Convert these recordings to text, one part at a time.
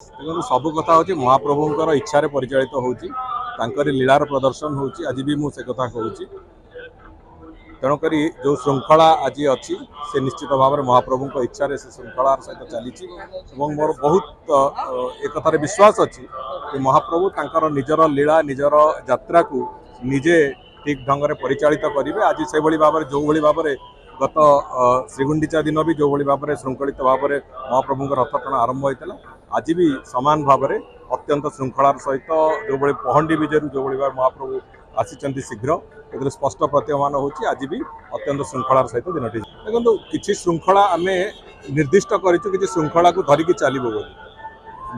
देखो सब कथा हूँ महाप्रभुंर इच्छा परिचालित होकर लीलार प्रदर्शन होची आज भी मुझे कथा कहूँ तेणुक जो श्रृंखला आज अच्छी से निश्चित भाव में महाप्रभु इच्छा से श्रृंखलार सहित चली मोर बहुत एक विश्वास अच्छी कि महाप्रभु तांकर निजर लीला निजर यात्रा को निजे ठीक ढंग से परिचालित करेंगे। आज से भाव में जो भाव में गत श्रीगुंडीचा दिन भी जो भाव में श्रृंखलित भाव में महाप्रभु रथ टଣା आरंभ होता आज भी सामान भाव में अत्यंत श्रृंखलार सहित जो भाई पहंडी विजय जो भाव महाप्रभु आसी शीघ्र ए स्पष्ट प्रतीयमान होची आज भी अत्यंत श्रृंखलार सहित दिनटी देखो किसी श्रृंखला आम निर्दिष्ट करूँ कि श्रृंखला को धरिकी चलो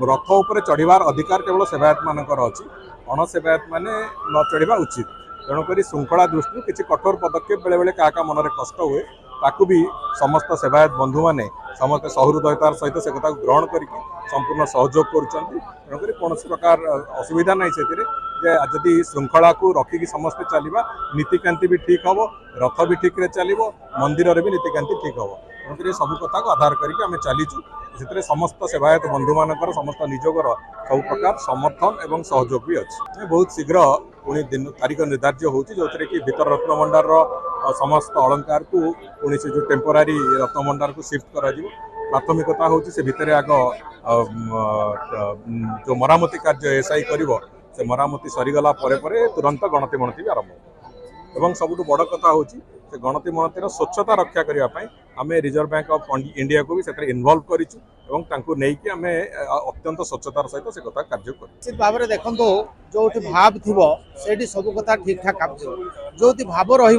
रथ उपर चढ़ार अधिकार केवल सेवायत मानकर अच्छी अण सेवायत मैंने न चढ़ा उचित तेणुक श्रृंखला दृष्टि किसी कठोर पदक्षेप बेले बेले क्या मन में कष्ट हुए ताकू भी समस्त सेवायत बंधु मैंने समस्त सहृदयतार सहित से कथा ग्रहण करके संपूर्ण सहयोग करुँच कौन प्रकार असुविधा नहीं से जदि श्रृंखला को रखिकी समस्ते चलवा नीतिकांति भी ठीक हम रथ भी ठीक चलो मंदिर भी नीतिकांति ठीक हम तेणुक सब कथा को आधार करके आम चलीचु से समस्त सेवायत बंधु मानकर समस्त निजोगर सब प्रकार समर्थन एवं सहयोग भी अच्छी बहुत शीघ्र पुणी दिन तारीख निर्धार्य होती जो कि भीतर रत्नभंडार समस्त अलंकार को पुणी से जो टेम्पोरारी रत्नभंडार को शिफ्ट कर प्राथमिकता हूँ से भितर आग जो मरामती कार्य एसआई कर से मरामती सरीगला तुरंत गणति मणति भी आरंभ एवं सबुठ बड़ कथा हूँ से गणति मणतिर स्वच्छता रक्षा करने आम रिजर्व बैंक ऑफ इंडिया को भी से इनवल्व करूँ नहीं आम अत्यंत स्वच्छतार सहित से कथा कार्य कर भाव में देखो जो भाव थी सब कथा ठीक ठाक काम जो भाव रही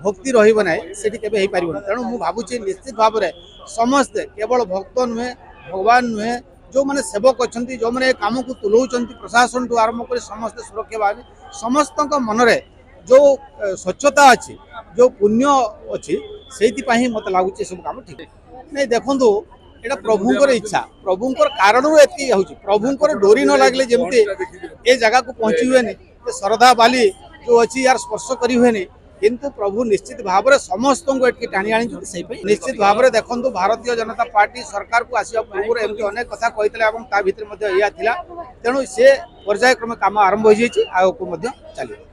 भक्ति रही से तेणु मुझे भावुँ निश्चित भाव में समस्ते केवल भक्त नुहे भगवान नुहे जो मैंने सेवक अच्छा जो मैंने काम को तुलाऊँ प्रशासन ठूँ आरंभ कर समस्त सुरक्षा बाहिनी समस्त मनरे जो स्वच्छता अच्छी जो पुण्य अच्छी से मत लगुच सब कम ठीक नहीं देखूँ यहाँ प्रभुंर इच्छा प्रभुंर कारण प्रभुंर डोरी न लगे जमती ए जगह को पहुँची हुए श्रद्धा बाली जो अच्छी यार स्पर्श करी हुए किंतु प्रभु निश्चित भाव में समस्त को टाणी आनी निश्चित भाव में देखो भारतीय जनता पार्टी सरकार को आसवा पूर्व एमती अनेक कथा कहते तेणु से पर्यायक्रमे काम आरंभ हो जाए आगे को चलिए।